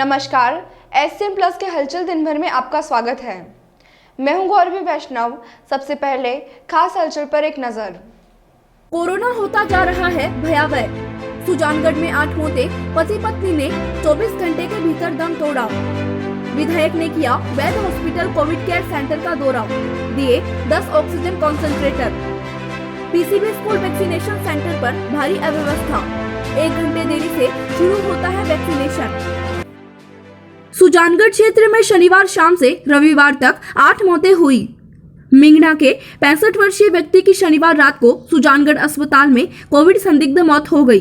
नमस्कार, SM plus के हलचल दिन भर में आपका स्वागत है। मैं हूं गौरवी वैष्णव। सबसे पहले खास हलचल पर एक नजर। कोरोना होता जा रहा है भयावह। सुजानगढ़ में 8 मौतें, पति पत्नी ने 24 घंटे के भीतर दम तोड़ा। विधायक ने किया वैध हॉस्पिटल कोविड केयर सेंटर का दौरा, दिए 10 oxygen concentrator. PCB school vaccination centre पर भारी अव्यवस्था, 1 घंटे देरी से शुरू होता है वैक्सीनेशन। सुजानगढ़ क्षेत्र में शनिवार शाम से रविवार तक 8 मौतें हुई। मिंगना के 65 वर्षीय व्यक्ति की शनिवार रात को सुजानगढ़ अस्पताल में कोविड संदिग्ध मौत हो गई।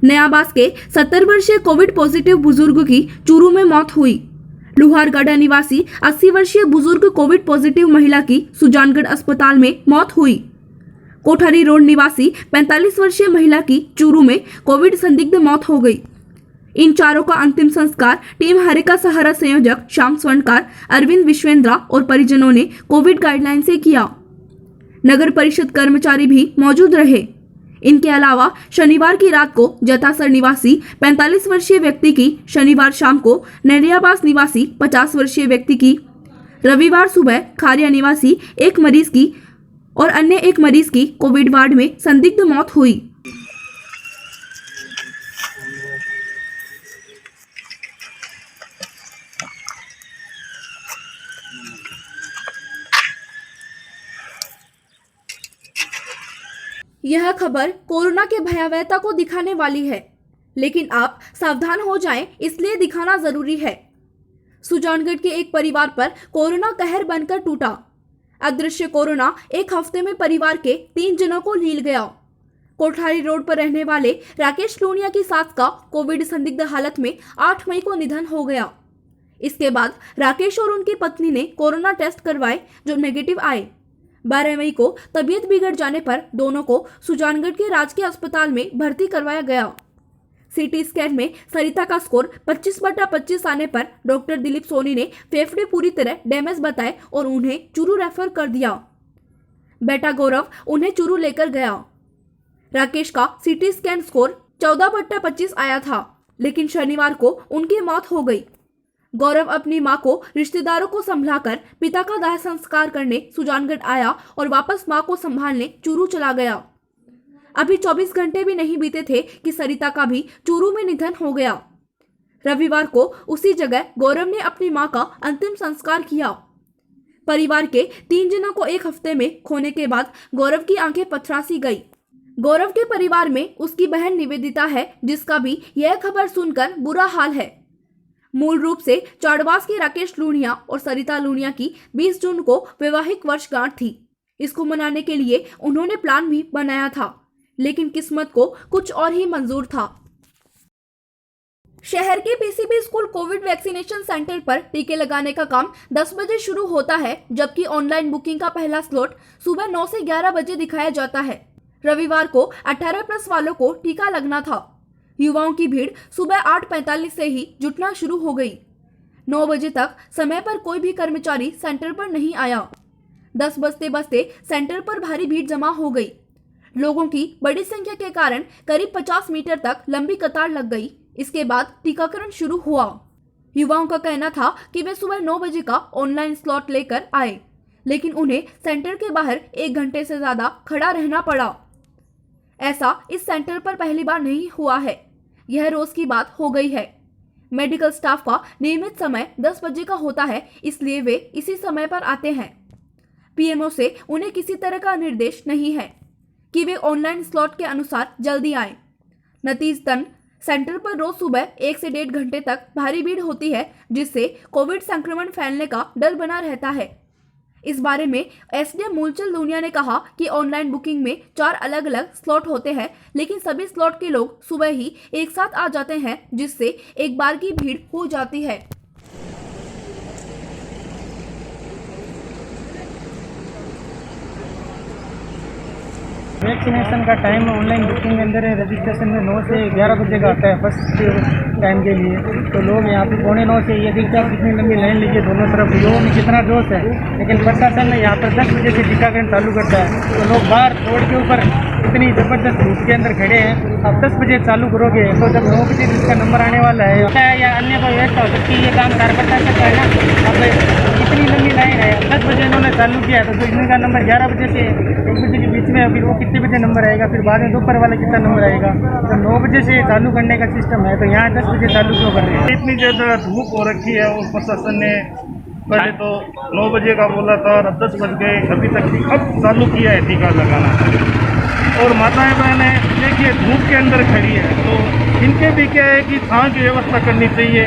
नयाबास के 70 वर्षीय कोविड पॉजिटिव बुजुर्ग की चूरू में मौत हुई। लुहारगढ़ निवासी 80 वर्षीय बुजुर्ग कोविड पॉजिटिव महिला की सुजानगढ़ अस्पताल में मौत हुई। कोठारी रोड निवासी 45 वर्षीय महिला की चूरू में कोविड संदिग्ध मौत हो गई। इन चारों का अंतिम संस्कार टीम हरिका सहारा संयोजक श्याम स्वर्णकार, अरविंद विश्वेंद्रा और परिजनों ने कोविड गाइडलाइन से किया। नगर परिषद कर्मचारी भी मौजूद रहे। इनके अलावा शनिवार की रात को जतासर निवासी 45 वर्षीय व्यक्ति की, शनिवार शाम को नरियाबास निवासी 50 वर्षीय व्यक्ति की, रविवार सुबह खारिया निवासी एक मरीज की और अन्य एक मरीज की कोविड वार्ड में संदिग्ध मौत हुई। यह खबर कोरोना के भयावहता को दिखाने वाली है, लेकिन आप सावधान हो जाएं, इसलिए दिखाना जरूरी है। सुजानगढ़ के एक परिवार पर कोरोना कहर बनकर टूटा। अदृश्य कोरोना एक हफ्ते में परिवार के 3 जनों को लील गया। कोठारी रोड पर रहने वाले राकेश लूनिया की सास का कोविड संदिग्ध हालत में 8 मई को निधन हो गया। इसके बाद राकेश और उनकी पत्नी ने कोरोना टेस्ट करवाए, जो नेगेटिव आए। 12 मई को तबीयत बिगड़ जाने पर दोनों को सुजानगढ़ के राजकीय अस्पताल में भर्ती करवाया गया। सीटी स्कैन में सरिता का स्कोर 25/25 आने पर डॉक्टर दिलीप सोनी ने फेफड़े पूरी तरह डैमेज बताए और उन्हें चूरू रेफर कर दिया। बेटा गौरव उन्हें चूरू लेकर गया। राकेश का सीटी स्कैन स्कोर 14/25 आया था, लेकिन शनिवार को उनकी मौत हो गई। गौरव अपनी मां को रिश्तेदारों को संभलाकर पिता का दाह संस्कार करने सुजानगढ़ आया और वापस मां को संभालने चूरू चला गया। अभी 24 घंटे भी नहीं बीते थे कि सरिता का भी चूरू में निधन हो गया। रविवार को उसी जगह गौरव ने अपनी मां का अंतिम संस्कार किया। परिवार के 3 जनों को एक हफ्ते में खोने के बाद गौरव की आंखें पथरासी गई। गौरव के परिवार में उसकी बहन निवेदिता है, जिसका भी यह खबर सुनकर बुरा हाल है। मूल रूप से चाड़वास के राकेश लूनिया और सरिता लूनिया की 20 जून को वैवाहिक वर्षगांठ थी। इसको मनाने के लिए उन्होंने प्लान भी बनाया था, लेकिन किस्मत को कुछ और ही मंजूर था। शहर के PCB school Covid vaccination centre पर टीके लगाने का काम 10 बजे शुरू होता है, जबकि ऑनलाइन बुकिंग का पहला स्लॉट सुबह 9 से 11 बजे दिखाया जाता है। रविवार को 18+ वालों को टीका लगना था। युवाओं की भीड़ सुबह 8:45 से ही जुटना शुरू हो गई। 9 बजे तक समय पर कोई भी कर्मचारी सेंटर पर नहीं आया। 10 बजते बजते सेंटर पर भारी भीड़ जमा हो गई। लोगों की बड़ी संख्या के कारण करीब 50 मीटर तक लंबी कतार लग गई। इसके बाद टीकाकरण शुरू हुआ। युवाओं का कहना था कि वे सुबह 9 बजे का ऑनलाइन स्लॉट लेकर आए, लेकिन उन्हें सेंटर के बाहर 1 घंटे से ज्यादा खड़ा रहना पड़ा। ऐसा इस सेंटर पर पहली बार नहीं हुआ है, यह रोज की बात हो गई है। मेडिकल स्टाफ का नियमित समय 10 बजे का होता है, इसलिए वे इसी समय पर आते हैं। पीएमओ से उन्हें किसी तरह का निर्देश नहीं है कि वे ऑनलाइन स्लॉट के अनुसार जल्दी आए। नतीजतन सेंटर पर रोज सुबह 1 से 1.5 घंटे तक भारी भीड़ होती है, जिससे कोविड संक्रमण फैलने का डर बना रहता है। इस बारे में एसडीएम मूलचंद लूनिया ने कहा कि ऑनलाइन बुकिंग में 4 अलग अलग स्लॉट होते हैं, लेकिन सभी स्लॉट के लोग सुबह ही एक साथ आ जाते हैं, जिससे एक बार की भीड़ हो जाती है। वैक्सीनेशन का टाइम ऑनलाइन बुकिंग के अंदर है। रजिस्ट्रेशन में 9 से 11 बजे का आता है फर्स्ट टाइम के लिए। तो लोग यहाँ पे 9:15 से ये देखते हैं कितनी लंबी लाइन लीजिए दोनों तरफ, लोगों में कितना जोश है। लेकिन प्रशासन यहाँ पर 10 बजे से टीकाकरण चालू करता है, तो लोग बाहर रोड के ऊपर इतनी ज़बरदस्त धूप के अंदर खड़े हैं, आप 10 बजे चालू करोगे तो जब 9 बजे इसका नंबर आने वाला है या अन्य कोई व्यवस्था हो सकती है, ये काम कार्यकर्ता सकता है ना। अब इतनी लंबी लाइन है, 10 बजे इन्होंने चालू किया तो इनका नंबर 11 बजे से 1 बजे के बीच में, फिर वो कितने बजे नंबर आएगा, फिर बाद में दोपहर वाला कितना नंबर आएगा। तो 9 बजे से चालू करने का सिस्टम है, तो यहाँ 10 बजे चालू क्यों कर रहे हैं? इतनी ज़्यादा धूप हो रखी है और प्रशासन ने पहले तो 9 बजे का बोला था और अब 10 बज गए, अभी तक अब चालू किया है टीका लगाना। और माताएं बहनें देखिए धूप के अंदर खड़ी है, तो इनके भी क्या है कि छांव की व्यवस्था करनी चाहिए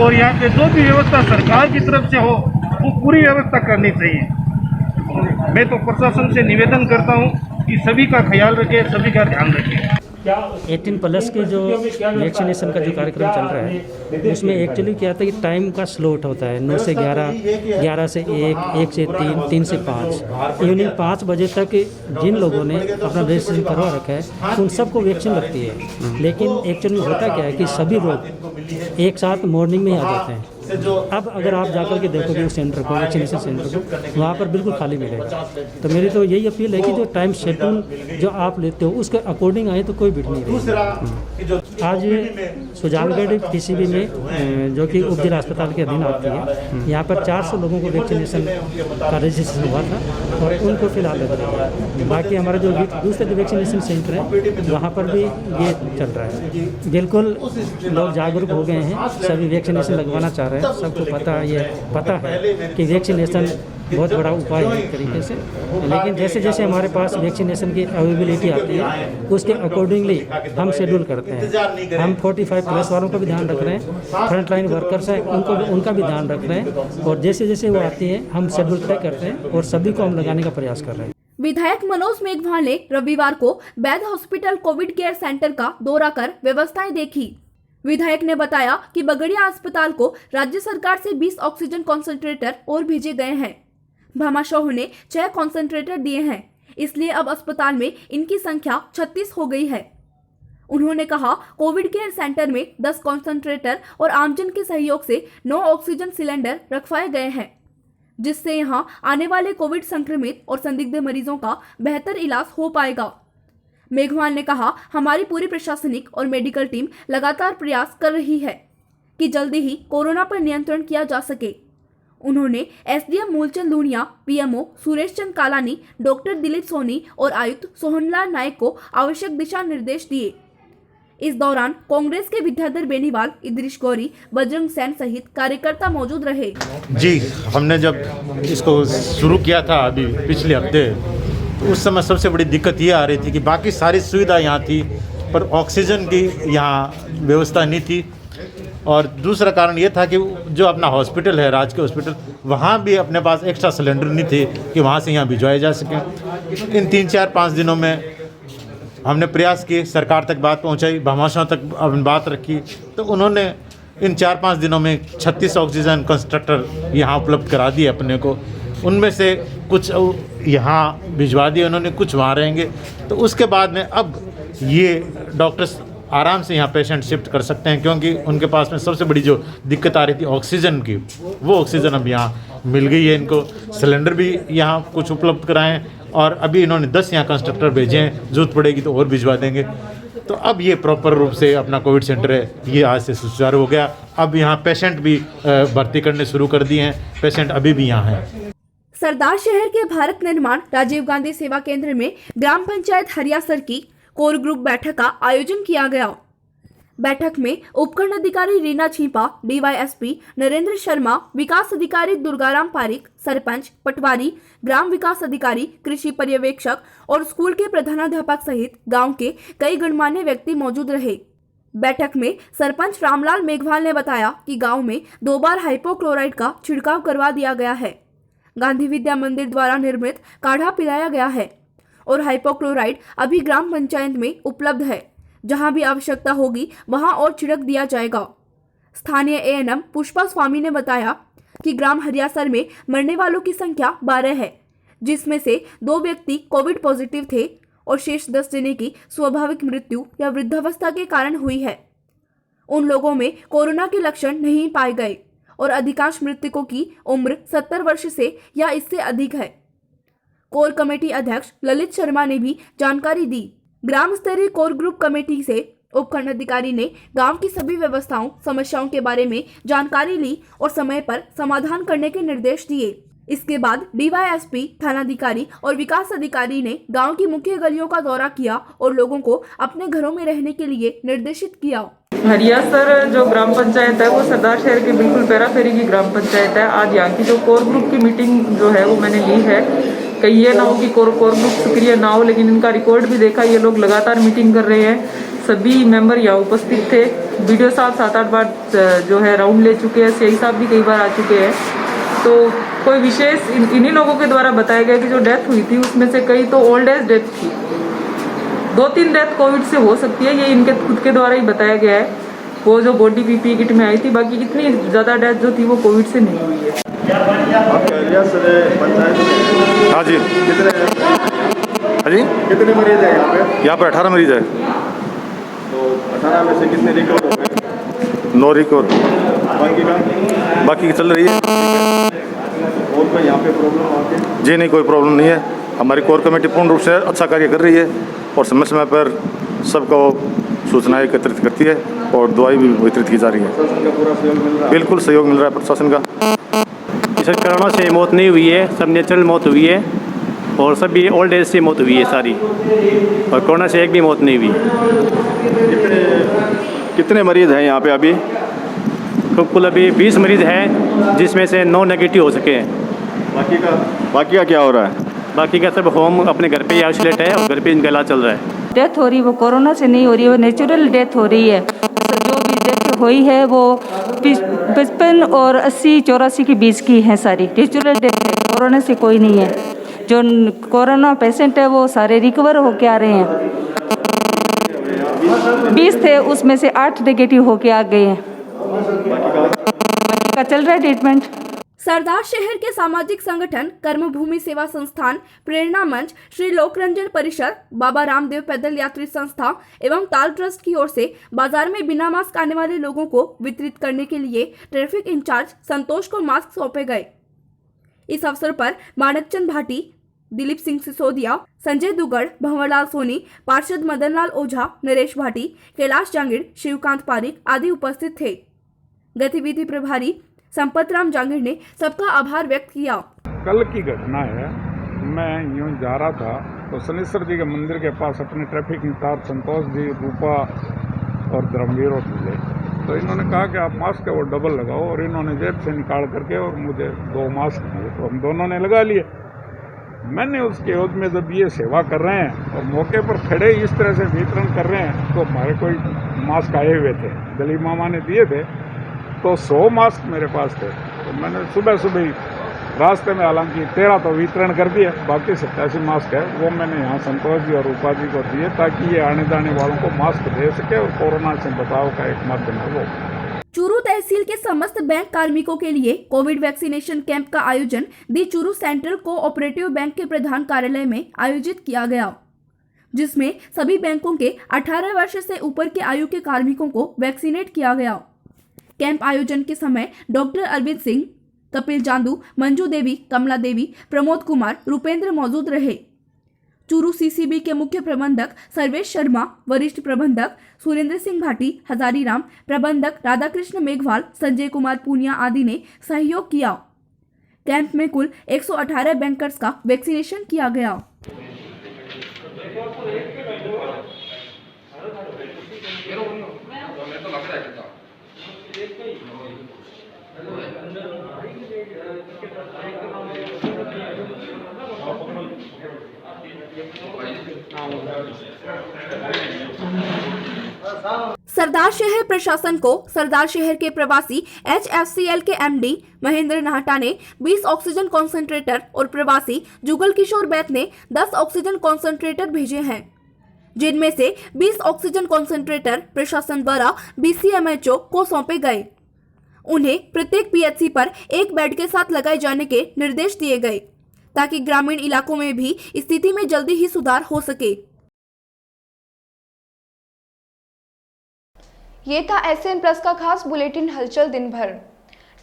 और यहाँ पे जो भी व्यवस्था सरकार की तरफ से हो वो पूरी व्यवस्था करनी चाहिए। मैं तो प्रशासन से निवेदन करता हूँ कि सभी का ख्याल रखें, सभी का ध्यान रखें। 18+ के जो वैक्सीनेशन का जो कार्यक्रम चल रहा है उसमें एक्चुअली क्या था कि टाइम का स्लॉट होता है 9 से 11, 11 से 1, 1 से 3, 3 से 5, इवनिंग 5 बजे तक जिन लोगों ने अपना रजिस्ट्रेशन करवा रखा है उन सबको वैक्सीन लगती है। लेकिन एक्चुअली होता क्या है कि सभी लोग एक साथ मॉर्निंग में ही आ जाते हैं। अब अगर आप जाकर के देखोगे उस सेंटर को, वैक्सीनेशन सेंटर को, वहाँ पर बिल्कुल खाली मिलेगा। तो मेरी तो यही अपील है कि जो टाइम शेड्यूल जो आप लेते हो उसके अकॉर्डिंग आए तो कोई भीड़ नहीं रहेगी। आज सुजानगढ़ पीसीबी में जो कि उप जिला अस्पताल के अधीन आती है, यहाँ पर 400 लोगों को वैक्सीनेशन का रजिस्ट्रेशन हुआ था और उनको फिलहाल लग रहा है। बाकी हमारा जो दूसरे जो वैक्सीनेशन सेंटर है वहाँ पर भी ये चल रहा है। बिल्कुल लोग जागरूक हो गए हैं, सभी वैक्सीनेशन लगवाना चाह रहे हैं। सबको पता है कि वैक्सीनेशन बहुत बड़ा उपाय है एक तरीके से। लेकिन जैसे जैसे हमारे पास वैक्सीनेशन की अवेलेबिलिटी आती है उसके अकॉर्डिंगली हम शेड्यूल करते हैं। हम 45+ वालों का भी ध्यान रख रहे हैं, फ्रंट लाइन वर्कर्स हैं उनका भी ध्यान रख रहे हैं, और जैसे जैसे वो आती है हम शेड्यूल तय करते हैं और सभी को हम लगाने का प्रयास कर रहे हैं। विधायक मनोज मेघवाल ने रविवार को बैध हॉस्पिटल कोविड केयर सेंटर का दौरा कर व्यवस्थाएं देखी। विधायक ने बताया कि बगड़िया अस्पताल को राज्य सरकार से 20 ऑक्सीजन कॉन्सेंट्रेटर और भेजे गए हैं। भामाशाह ने 6 कॉन्सेंट्रेटर दिए हैं, इसलिए अब अस्पताल में इनकी संख्या 36 हो गई है। उन्होंने कहा कोविड केयर सेंटर में 10 कॉन्सेंट्रेटर और आमजन के सहयोग से 9 ऑक्सीजन सिलेंडर रखवाए गए हैं, जिससे यहां आने वाले कोविड संक्रमित और संदिग्ध मरीजों का बेहतर इलाज हो पाएगा। मेघवाल ने कहा हमारी पूरी प्रशासनिक और मेडिकल टीम लगातार प्रयास कर रही है कि जल्दी ही कोरोना पर नियंत्रण किया जा सके। उन्होंने SDM Moolchand लूणिया, PMO Suresh Chand Kalani, doctor Dilip Soni और आयुक्त सोहनलाल नायक को आवश्यक दिशा निर्देश दिए। इस दौरान कांग्रेस के विद्याधर बेनीवाल, इद्रिश गौरी, बजरंग सैन सहित कार्यकर्ता मौजूद रहे। जी, हमने जब इसको शुरू किया था अभी पिछले हफ्ते, तो उस समय सबसे बड़ी दिक्कत ये आ रही थी कि बाकी सारी सुविधा यहाँ थी पर ऑक्सीजन की यहाँ व्यवस्था नहीं थी। और दूसरा कारण ये था कि जो अपना हॉस्पिटल है, राजकीय हॉस्पिटल, वहाँ भी अपने पास एक्स्ट्रा सिलेंडर नहीं थे कि वहाँ से यहाँ भिजवाए जा सकें। इन 3-4-5 दिनों में हमने प्रयास किए, सरकार तक बात पहुँचाई, भामाशाह तक अपनी बात रखी, तो उन्होंने इन 4-5 दिनों में 36 ऑक्सीजन कंस्ट्रक्टर यहाँ उपलब्ध करा दिए अपने को। उनमें से कुछ यहाँ भिजवा दिए उन्होंने, कुछ वहाँ रहेंगे। तो उसके बाद में अब ये डॉक्टर्स आराम से यहाँ पेशेंट शिफ्ट कर सकते हैं, क्योंकि उनके पास में सबसे बड़ी जो दिक्कत आ रही थी ऑक्सीजन की, वो ऑक्सीजन अब यहाँ मिल गई है इनको। सिलेंडर भी यहाँ कुछ उपलब्ध कराएं और अभी इन्होंने 10 यहाँ कंस्ट्रक्टर भेजे हैं, जरूरत पड़ेगी तो और भिजवा देंगे। तो अब ये प्रॉपर रूप से अपना कोविड सेंटर है ये आज से सुचारू हो गया। अब यहाँ पेशेंट भी भर्ती करने शुरू कर दिए हैं, पेशेंट अभी भी यहाँ हैं। सरदार शहर के भारत निर्माण राजीव गांधी सेवा केंद्र में ग्राम पंचायत हरियासर की कोर ग्रुप बैठक का आयोजन किया गया। बैठक में उपखंड अधिकारी रीना छीपा, डीवाईएसपी नरेंद्र शर्मा, विकास अधिकारी दुर्गाराम पारिक, सरपंच, पटवारी, ग्राम विकास अधिकारी, कृषि पर्यवेक्षक और स्कूल के प्रधानाध्यापक सहित गांव के कई गणमान्य व्यक्ति मौजूद रहे। बैठक में सरपंच रामलाल मेघवाल ने बताया कि गांव में 2 बार हाइपोक्लोराइड का छिड़काव करवा दिया गया है। गांधी विद्या मंदिर द्वारा निर्मित काढ़ा पिलाया गया है और हाइपोक्लोराइड अभी ग्राम पंचायत में उपलब्ध है। जहां भी आवश्यकता होगी वहां और छिड़क दिया जाएगा। स्थानीय एएनएम पुष्पा स्वामी ने बताया कि ग्राम हरियासर में मरने वालों की संख्या 12 है, जिसमें से 2 व्यक्ति कोविड पॉजिटिव थे और शेष 10 जने की स्वाभाविक मृत्यु या वृद्धावस्था के कारण हुई है। उन लोगों में कोरोना के लक्षण नहीं पाए गए और अधिकांश मृतकों की उम्र 70 वर्ष से या इससे अधिक है। कोर कमेटी अध्यक्ष ललित शर्मा ने भी जानकारी दी। ग्राम स्तरीय कोर ग्रुप कमेटी से उपखंड अधिकारी ने गांव की सभी व्यवस्थाओं समस्याओं के बारे में जानकारी ली और समय पर समाधान करने के निर्देश दिए। इसके बाद डीवाईएसपी, थानाधिकारी और विकास अधिकारी ने गांव की मुख्य गलियों का दौरा किया और लोगों को अपने घरों में रहने के लिए निर्देशित किया। हरिया सर जो ग्राम पंचायत है वो सरदार शहर के बिल्कुल पेराफेरी की ग्राम पंचायत है। आज यहाँ की जो कोर ग्रुप की मीटिंग जो है वो मैंने ली है। कई ये ना हो कि कोर ग्रुप सक्रिय ना हो, लेकिन इनका रिकॉर्ड भी देखा, ये लोग लगातार मीटिंग कर रहे हैं। सभी मेंबर यहाँ उपस्थित थे। बीडीओ साहब 7-8 बार जो है राउंड ले चुके हैं, सीआई साहब भी कई बार आ चुके हैं। तो कोई विशेष इन्हीं लोगों के द्वारा बताया गया कि जो डेथ हुई थी उसमें से कई तो ओल्ड एज डेथ थी, 2-3 डेथ कोविड से हो सकती है, ये इनके खुद के द्वारा ही बताया गया है। वो जो बॉडी पीपी किट में आई थी, बाकी इतनी ज़्यादा डेथ जो थी वो कोविड से नहीं हुई है। हाँ जी, कितने मरीज हैं यहाँ पे? यहाँ पे 18 मरीज है। तो 18 में से कितने रिकवर हो गए? 9 रिकवर, बाकी चल रही है। और कोई यहाँ पे प्रॉब्लम आती है? जी नहीं, कोई प्रॉब्लम नहीं है। हमारी कोर कमेटी पूर्ण रूप से अच्छा कार्य कर रही है और समय समय पर सबको सूचनाएं एकत्रित करती है और दवाई भी वितरित की जा रही है। प्रशासन का पूरा सहयोग मिल रहा है? बिल्कुल सहयोग मिल रहा है प्रशासन का। इस कोरोना से मौत नहीं हुई है, सब नेचुरल मौत हुई है और सभी ओल्ड एज से मौत हुई है सारी, और कोरोना से एक भी मौत नहीं हुई। कितने मरीज हैं यहाँ पे अभी? तो कुल अभी 20 मरीज हैं, जिसमें से 9 नेगेटिव हो सके हैं। बाकी का क्या हो रहा है? बाकी का सब होम अपने घर पे ही आइसोलेट है और घर पे इनका इलाज चल रहा है। डेथ हो रही है वो कोरोना से नहीं हो रही है, वो नेचुरल डेथ हो रही है। तो जो भी डेथ हुई है वो 55 और 80-84 के बीच की है, सारी नेचुरल डेथ है, कोरोना से कोई नहीं है। जो कोरोना पेशेंट है वो सारे रिकवर होके आ रहे हैं। 20 थे, उसमें से 8 नेगेटिव होके आ गए हैं, बाकी का चल रहा है ट्रीटमेंट। सरदार शहर के सामाजिक संगठन कर्मभूमि सेवा संस्थान, प्रेरणा मंच, श्री लोकरंजन परिषद, बाबा रामदेव पैदल यात्री संस्था एवं ताल ट्रस्ट की ओर से बाजार में बिना मास्क आने वाले लोगों को वितरित करने के लिए ट्रैफिक इंचार्ज संतोष को मास्क सौंपे गए। इस अवसर पर माणकचंद भाटी, दिलीप सिंह सिसोदिया, संजय दुगड़, भंवरलाल सोनी, पार्षद मदनलाल ओझा, नरेश भाटी, कैलाश जांगिड़, शिवकांत पारिक आदि उपस्थित थे। गतिविधि प्रभारी संपतराम जांगिड़ ने सबका आभार व्यक्त किया। कल की घटना है, मैं यूँ जा रहा था तो शनेश्वर जी के मंदिर के पास अपने ट्रैफिक इंचार्ज संतोष जी, रूपा और धर्मवीर मिले। तो इन्होंने कहा कि आप मास्क है वो डबल लगाओ, और इन्होंने जेब से निकाल करके और मुझे 2 मास्क दिए, तो हम दोनों ने लगा लिए। मैंने उसके एवज में जब ये सेवा कर रहे हैं और मौके पर खड़े इस तरह से वितरण कर रहे हैं, तो हमारे कोई मास्क आए हुए थे, दलीप मामा ने दिए थे, तो 100 मास्क मेरे पास थे। तो मैंने सुबह सुबह रास्ते में हालांकि 13 तो वितरण कर दिए, बाकी 87 मास्क है वो मैंने यहाँ संतोष जी और रूपा जी को दिए, ताकि ये आने जाने वालों को मास्क दे सके और कोरोना से बचाव का एक माध्यम है वो। चूरू तहसील के समस्त बैंक कार्मिकों के लिए कोविड वैक्सीनेशन कैंप का आयोजन दी चूरू सेंट्रल कोऑपरेटिव बैंक के प्रधान कार्यालय में आयोजित किया गया, जिसमें सभी बैंकों के 18 वर्ष से ऊपर के आयु के कार्मिकों को वैक्सीनेट किया गया। कैंप आयोजन के समय डॉक्टर अरविंद सिंह, कपिल जांदू, मंजू देवी, कमला देवी, प्रमोद कुमार, रुपेंद्र मौजूद रहे। चूरू सीसीबी के मुख्य प्रबंधक सर्वेश शर्मा, वरिष्ठ प्रबंधक सुरेंद्र सिंह भाटी, हजारीराम, प्रबंधक राधाकृष्ण मेघवाल, संजय कुमार पूनिया आदि ने सहयोग किया। कैंप में कुल 118 बैंकर्स का वैक्सीनेशन किया गया। सरदार शहर प्रशासन को सरदार शहर के प्रवासी HFCL के MD महेंद्र नाहटा ने 20 ऑक्सीजन कॉन्सेंट्रेटर और प्रवासी जुगल किशोर बैत ने 10 ऑक्सीजन कॉन्सेंट्रेटर भेजे हैं, जिनमें से 20 ऑक्सीजन कॉन्सेंट्रेटर प्रशासन द्वारा BCMHO को सौंपे गए। उन्हें प्रत्येक PHC पर एक बेड के साथ लगाए जाने के निर्देश दिए गए, ताकि ग्रामीण इलाकों में भी स्थिति में जल्दी ही सुधार हो सके। ये था SN प्लस का खास बुलेटिन हलचल दिन भर।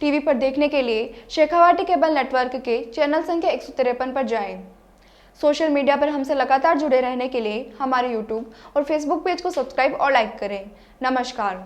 टीवी पर देखने के लिए शेखावाटी केबल नेटवर्क के चैनल संख्या 153 पर जाएं। सोशल मीडिया पर हमसे लगातार जुड़े रहने के लिए हमारे YouTube और Facebook पेज को सब्सक्राइब और लाइक करें। नमस्कार।